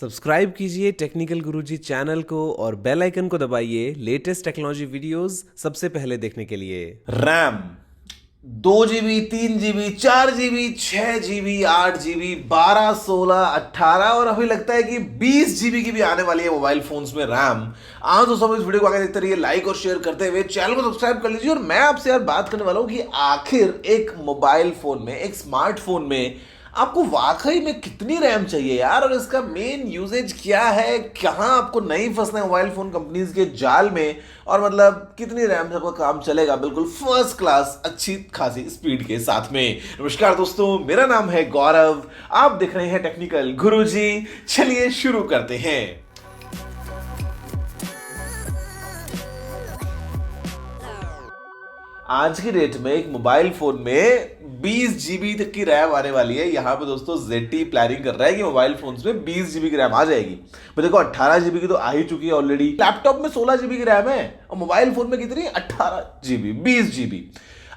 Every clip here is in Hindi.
सब्सक्राइब कीजिए टेक्निकल गुरुजी चैनल को और बेल आइकन को दबाइए लेटेस्ट टेक्नोलॉजी वीडियोस सबसे पहले देखने के लिए। RAM 2 GB, 3 GB, 4 GB, 6 GB, 8 GB, 12, 16, 18 और अभी लगता है कि 20 GB की भी आने वाली है मोबाइल फोन्स में रैम। आज तो सब इस वीडियो को आगे देखते रहिए, लाइक और शेयर करते हुए चैनल को सब्सक्राइब कर लीजिए। और मैं आपसे यार बात करने वाला हूं कि आखिर एक मोबाइल फोन में, एक स्मार्टफोन में आपको वाकई में कितनी रैम चाहिए यार, और इसका मेन यूजेज क्या है, कहाँ आपको नहीं फंसना है मोबाइल फोन कंपनीज के जाल में, और मतलब कितनी रैम से आपका काम चलेगा बिल्कुल फर्स्ट क्लास अच्छी खासी स्पीड के साथ में। नमस्कार दोस्तों, मेरा नाम है गौरव, आप देख रहे हैं टेक्निकल गुरुजी। चलिए शुरू करते हैं। आज की डेट में एक मोबाइल फोन में 20 GB तक की रैम आने वाली है। यहाँ पे दोस्तों ZTE प्लानिंग कर रहा है कि मोबाइल फोन्स में 20 GB की रैम आ जाएगी। पर देखो 18 GB की तो आ ही चुकी है ऑलरेडी। लैपटॉप में 16 GB की रैम है और मोबाइल फोन में कितनी, 18 GB, 20 GB।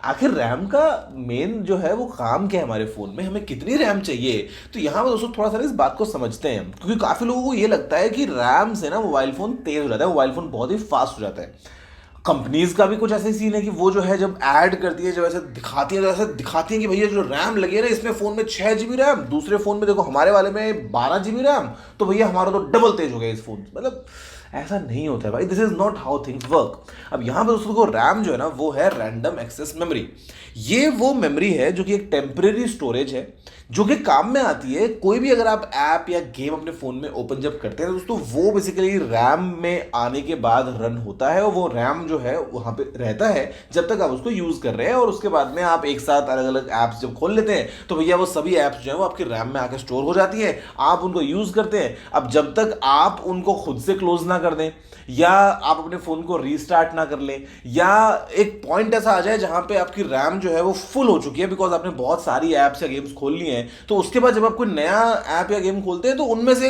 आखिर रैम का मेन जो है वो काम क्या है हमारे फोन में, हमें कितनी रैम चाहिए। तो यहाँ पर दोस्तों थोड़ा सा इस बात को समझते हैं, क्योंकि काफी लोगों को ये लगता है कि रैम से ना मोबाइल फोन तेज हो जाता है, मोबाइल फोन बहुत ही फास्ट हो जाता है। कंपनीज का भी कुछ ऐसे सीन है कि वो जो है जब ऐड करती है, जब ऐसे दिखाती है, तो ऐसे दिखाती है कि भैया जो रैम लगे ना इसमें फोन में 6 GB रैम, दूसरे फोन में देखो हमारे वाले में 12 GB रैम, तो भैया हमारा तो डबल तेज हो गया इस फोन। मतलब ऐसा नहीं होता है भाई, this is not how things work. अब यहां पर दोस्तों को रैम जो है ना वो है रैंडम एक्सेस मेमोरी। ये वो मेमोरी है जो कि एक टेम्परेरी स्टोरेज है, जो कि काम में आती है कोई भी अगर आप ऐप या गेम अपने फोन में ओपन जब करते हैं दोस्तों, वो बेसिकली रैम में आने के बाद रन होता है, और वो रैम जो है वहां पे रहता है जब तक आप उसको यूज कर रहे हैं। और उसके बाद में आप एक साथ अलग अलग ऐप्स जब खोल लेते हैं तो भैया वो सभी ऐप्स जो है वो आपके रैम में आकर स्टोर हो जाती है, आप उनको यूज करते हैं। अब जब तक आप उनको खुद से क्लोज ना कर दें, या आप अपने फोन को रीस्टार्ट ना कर लें, या एक पॉइंट ऐसा आ जाए जहां पे आपकी रैम जो है वो फुल हो चुकी है बिकॉज आपने बहुत सारी ऐप्स या गेम्स खोल ली हैं, तो उसके बाद जब आप कोई नया ऐप या गेम खोलते हैं तो उनमें से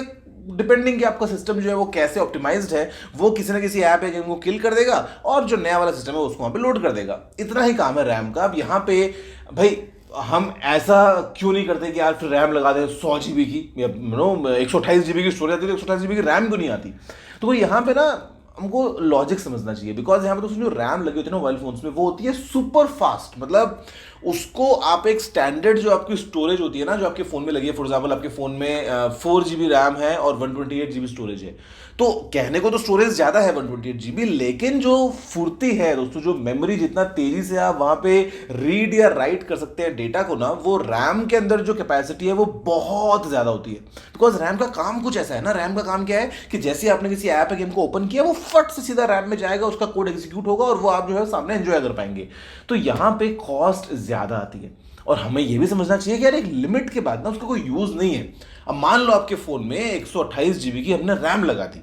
डिपेंडिंग कि आपका सिस्टम जो है वो कैसे ऑप्टिमाइज्ड है, वो किसी ना किसी ऐप या गेम को किल कर देगा और जो नया वाला सिस्टम है उसको वहां पे लोड कर देगा। इतना ही काम है रैम का। अब यहाँ पे भाई हम ऐसा क्यों नहीं करते कि यार फिर रैम लगा दें 100 GB की, या 128 GB की स्टोरेज आती है, तो 128 GB की रैम क्यों नहीं आती। तो यहाँ पे ना हमको लॉजिक समझना चाहिए, बिकॉज यहाँ पे तो जो रैम लगी होती है ना मोबाइल फोन्स में वो होती है सुपर फास्ट। मतलब उसको आप एक स्टैंडर्ड जो आपकी स्टोरेज होती है ना जो आपके फोन में लगी है, फॉर एग्जांपल आपके फोन में 4 GB रैम है और 128 GB स्टोरेज है, तो कहने को तो स्टोरेज ज्यादा है 128 GB, लेकिन जो फुर्ती है दोस्तों, जो मेमोरी जितना तेजी से आप वहां पे रीड या राइट कर सकते हैं डेटा को ना, वो रैम के अंदर जो कैपेसिटी है वो बहुत ज्यादा होती है। बिकॉज रैम का काम कुछ ऐसा है ना, रैम का काम क्या है कि जैसे आपने किसी ऐप या गेम को ओपन किया वो फट से सीधा रैम में जाएगा, उसका कोड एग्जीक्यूट होगा और वो आप जो है सामने एंजॉय कर पाएंगे। तो यहां पे कॉस्ट ज्यादा आती है, और हमें यह भी समझना चाहिए कि यार एक लिमिट के बाद ना उसका कोई यूज नहीं है। अब मान लो आपके फोन में 128 GB की हमने रैम लगा दी,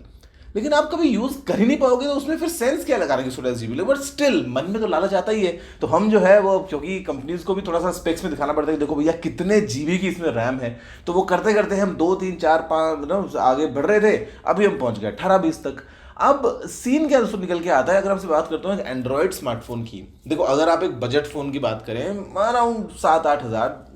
लेकिन आप कभी यूज कर ही नहीं पाओगे, तो उसमें फिर सेंस क्या लगा रहे 128 GB, बट स्टिल मन में तो लालच आता ही है। तो हम जो है वो, क्योंकि कंपनीज को भी थोड़ा सा स्पेक्स में दिखाना पड़ता है कि देखो भैया कितने जीबी की इसमें रैम है, तो वो करते करते हम 2 3 4 5 आगे बढ़ रहे थे, अभी हम पहुंच गए 18-20 तक। अब सीन क्या दोस्तों निकल के आता है, अगर आपसे बात करता हूँ एंड्रॉयड स्मार्टफोन की। देखो अगर आप एक बजट फोन की बात करें अराउंड 7-8 हज़ार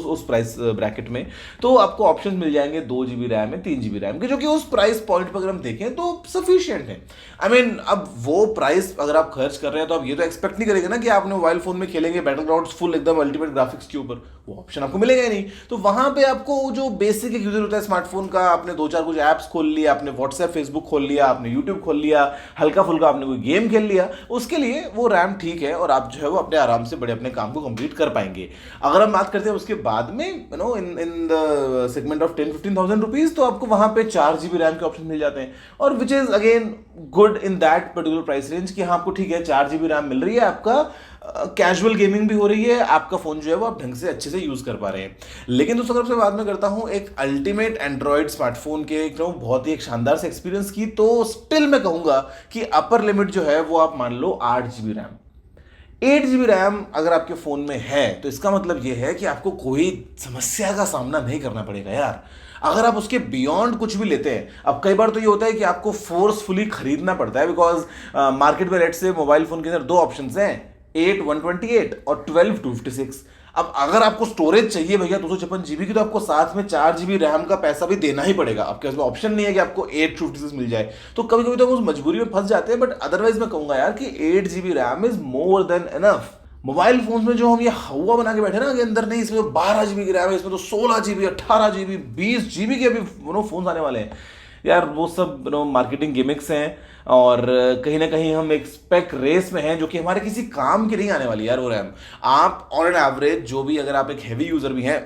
उस प्राइस ब्रैकेट में, तो आपको ऑप्शन मिल जाएंगे 2 GB रैम है, 3 GB रैम के, जो कि उस प्राइस पॉइंट पर अगर हम देखें तो सफिशियंट है। आई मीन अब वो प्राइस अगर आप खर्च कर रहे हैं तो आप ये तो एक्सपेक्ट नहीं करेंगे ना कि आपने मोबाइल फोन में खेलेंगे बैटल ग्राउंड फुल एकदम अल्टीमेट ग्राफिक्स के ऊपर, वो ऑप्शन आपको मिलेगा ही नहीं। तो वहां पे आपको जो बेसिक यूजर होता है स्मार्टफोन का, आपने 2-4 कुछ ऐप्स खोल लिया, आपने व्हाट्सएप फेसबुक खोल लिया, आपने यूट्यूब खोल लिया, हल्का फुल्का आपने कोई गेम खेल लिया, उसके लिए वो रैम ठीक है और आप जो है वो अपने आराम से बड़े अपने काम को कंप्लीट कर पाएंगे। अगर हम बात करते हैं उसके बाद में in the segment of 10-15,000 rupees, तो आपको वहां पे 4 GB रैम के ऑप्शन मिल जाते हैं, और which is again good in that particular price range कि हाँ आपको ठीक है 4 GB रैम मिल रही है, आपका कैजुअल गेमिंग भी हो रही है, आपका फोन जो है वो आप ढंग से अच्छे से यूज कर पा रहे हैं। लेकिन दोस्तों अगर मैं बात में करता हूं एक अल्टीमेट एंड्रॉयड स्मार्टफोन के बहुत ही एक शानदार से एक्सपीरियंस की, तो स्टिल मैं कहूंगा कि अपर लिमिट जो है वो आप मान लो 8 GB रैम। 8 GB रैम अगर आपके फोन में है तो इसका मतलब यह है कि आपको कोई समस्या का सामना नहीं करना पड़ेगा यार। अगर आप उसके बियॉन्ड कुछ भी लेते हैं, अब कई बार तो ये होता है कि आपको फोर्सफुली खरीदना पड़ता है, बिकॉज मार्केट में लेट से मोबाइल फोन के अंदर 2 ऑप्शंस हैं, 8 128 और 12 256। अब अगर आपको स्टोरेज चाहिए भैया 256 GB की, तो आपको साथ में 4 GB रैम का पैसा भी देना ही पड़ेगा। आपके पास ऑप्शन नहीं है कि आपको 856 मिल जाए। तो कभी कभी तो हम उस मजबूरी में फंस जाते हैं, बट अदरवाइज मैं कहूंगा यार कि 8 GB RAM is more than enough. Mobile phone में जो हम ये हवा बना के बैठे ना कि अंदर नहीं, इसमें तो 12 GB की रैम है, इसमें तो 16 GB, 18 GB, 20 GB के अभी फोन आने वाले हैं यार। वो सब मार्केटिंग गिमिक्स हैं, और कहीं ना कहीं हम एक स्पेक रेस में हैं जो कि हमारे किसी काम की नहीं आने वाली यार वो रैम। आप ऑन एन एवरेज जो भी, अगर आप एक हैवी यूजर भी हैं,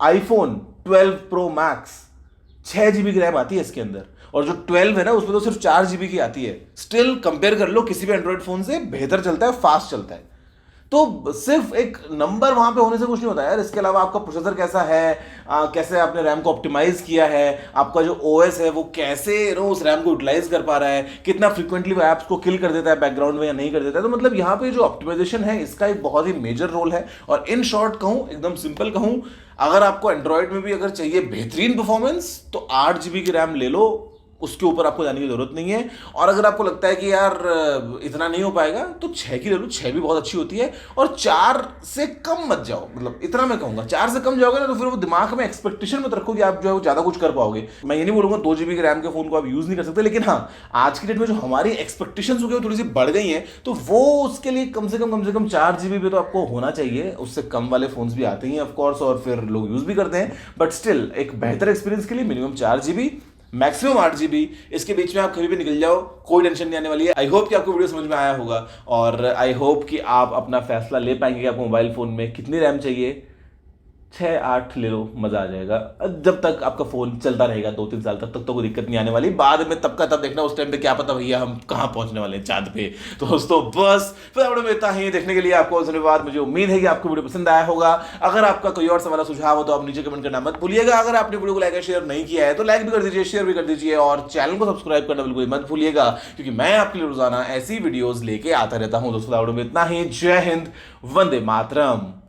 आईफोन 12 प्रो मैक्स 6 GB की रैम आती है इसके अंदर, और जो 12 है ना उसमें तो सिर्फ 4 GB की आती है। स्टिल कंपेयर कर लो किसी भी एंड्रॉइड फोन से, बेहतर चलता है, फास्ट चलता है। तो सिर्फ एक नंबर वहां पे होने से कुछ नहीं होता यार। इसके अलावा आपका प्रोसेसर कैसा है, कैसे आपने रैम को ऑप्टिमाइज किया है, आपका जो ओएस है वो कैसे उस रैम को यूटिलाइज कर पा रहा है, कितना फ्रीक्वेंटली वो ऐप्स को किल कर देता है बैकग्राउंड में या नहीं कर देता है। तो मतलब यहाँ पे जो ऑप्टिमाइजेशन है इसका एक बहुत ही मेजर रोल है। और इन शॉर्ट कहूँ, एकदम सिंपल कहूँ, अगर आपको एंड्रॉइड में भी अगर चाहिए बेहतरीन परफॉर्मेंस, तो 8 GB की रैम ले लो, उसके ऊपर आपको जाने की जरूरत नहीं है। और अगर आपको लगता है कि यार इतना नहीं हो पाएगा, तो 6 की ले लो, 6 भी बहुत अच्छी होती है। और 4 से कम मत जाओ, मतलब इतना मैं कहूंगा। 4 से कम जाओगे ना तो फिर वो दिमाग में एक्सपेक्टेशन मत रखो कि आप जो है ज्यादा कुछ कर पाओगे। मैं ये नहीं बोलूंगा 2 GB के रैम के फोन को आप यूज नहीं कर सकते, लेकिन हाँ, आज की डेट में जो हमारी एक्सपेक्टेशन हो गई वो थोड़ी सी बढ़ गई है, तो वो उसके लिए कम से कम 4 GB पे तो आपको होना चाहिए। उससे कम वाले फोन्स भी आते हैं ऑफकोर्स, और फिर लोग यूज भी करते हैं, बट स्टिल एक बेहतर एक्सपीरियंस के लिए मिनिमम 4 GB, मैक्सिमम 8 GB। इसके बीच में आप कभी भी निकल जाओ, कोई टेंशन नहीं आने वाली है। आई होप कि आपको वीडियो समझ में आया होगा, और आई होप कि आप अपना फैसला ले पाएंगे कि आपको मोबाइल फोन में कितनी रैम चाहिए। 6-8 ले लो, मजा आ जाएगा। जब तक आपका फोन चलता रहेगा 2-3 साल तक तो कोई दिक्कत नहीं आने वाली। बाद में तब का तब देखना, उस टाइम पे क्या पता भैया हम कहाँ पहुंचने वाले हैं, चांद पे। तो दोस्तों बस फिर वीडियो में इतना ही। देखने के लिए आपको धन्यवाद। मुझे उम्मीद है कि आपको वीडियो पसंद आया होगा। अगर आपका कोई और सवाल सुझाव हो तो आप नीचे कमेंट करना मत भूलिएगा। अगर आपने वीडियो को लाइक और शेयर नहीं किया है तो लाइक भी कर दीजिए, शेयर भी कर दीजिए, और चैनल को सब्सक्राइब करना बिल्कुल मत भूलिएगा, क्योंकि मैं आपके लिए रोजाना ऐसी वीडियोस लेके आता रहता हूं। दोस्तों वीडियो में इतना ही। जय हिंद, वंदे मातरम।